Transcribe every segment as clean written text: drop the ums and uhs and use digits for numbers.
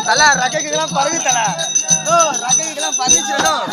தல ரக்கைக்கெல்லாம் பறகு தல ரக்கைக்கெல்லாம் பறந்துச்சிடணும்.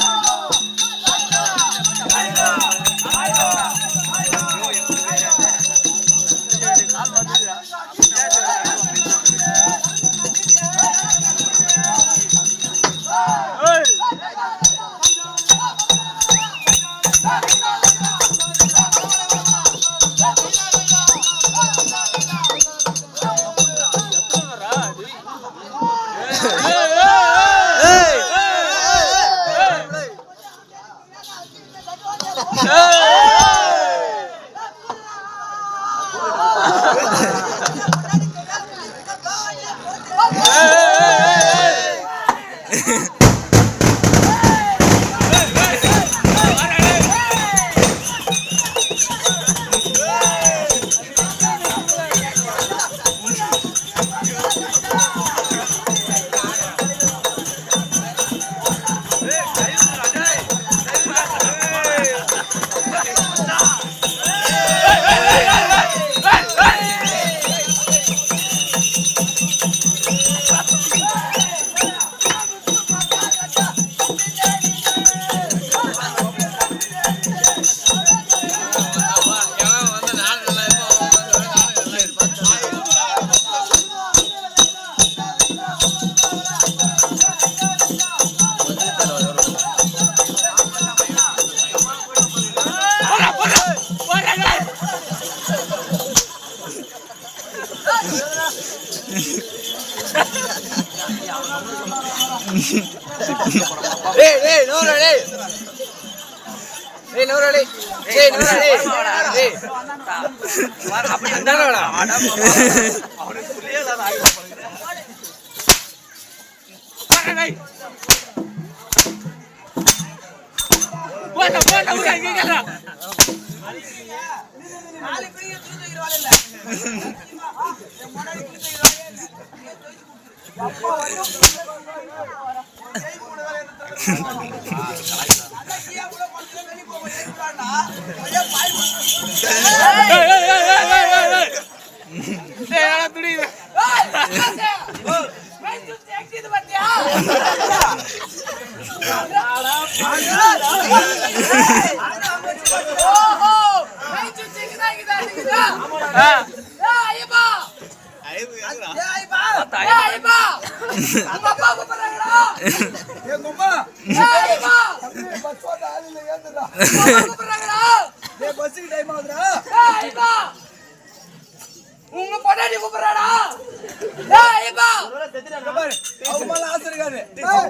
உங்க பொண்டாட்டி கூப்பிடுறாடா.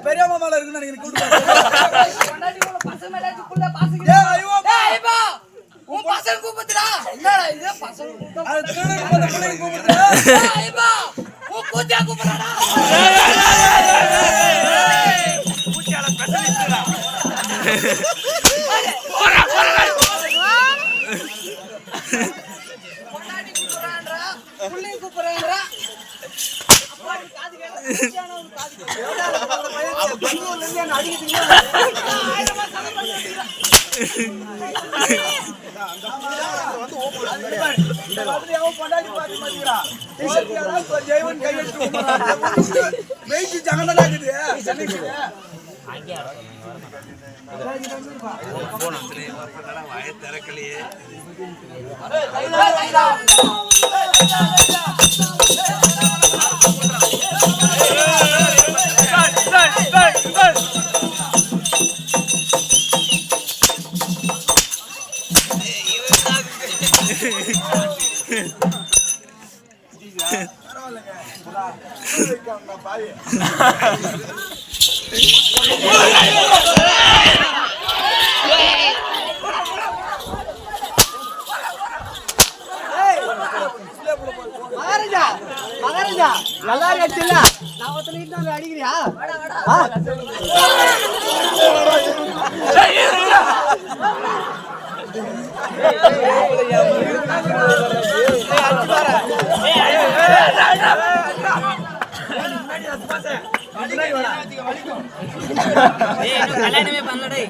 பெரிய மாமால இருக்குன்னு நினைக்கிறேன். உன் பசங்க கூப்பிடுறா. என்னடா இது பசங்க உன் கூத்தியா கூப்பிடுறாடா. பொண்டாட்டி கூப்பிடுறான்றா, புள்ளையும் கூப்பிடுறான்றா. மகாராஜா நல்லா இருக்கல. நான் ஒருத்தனை இட்டு அடிக்கிறியா? கல்யாணமே பண்ணலடே.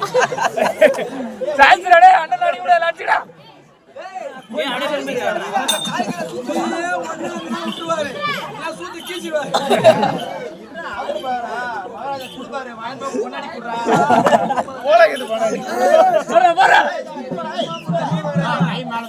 சாய்ஸ்ரடே அண்ணன் அடி கூட லாச்சிடா. ஏய் அடி சொல்லுங்க. ஒண்ணு விட்டுவாரு. நான் சூத்து கீச்சிடுவாரு. பாரு வாங்க முன்னாடி குடுறா போலகுது படம் போற போற கை மேல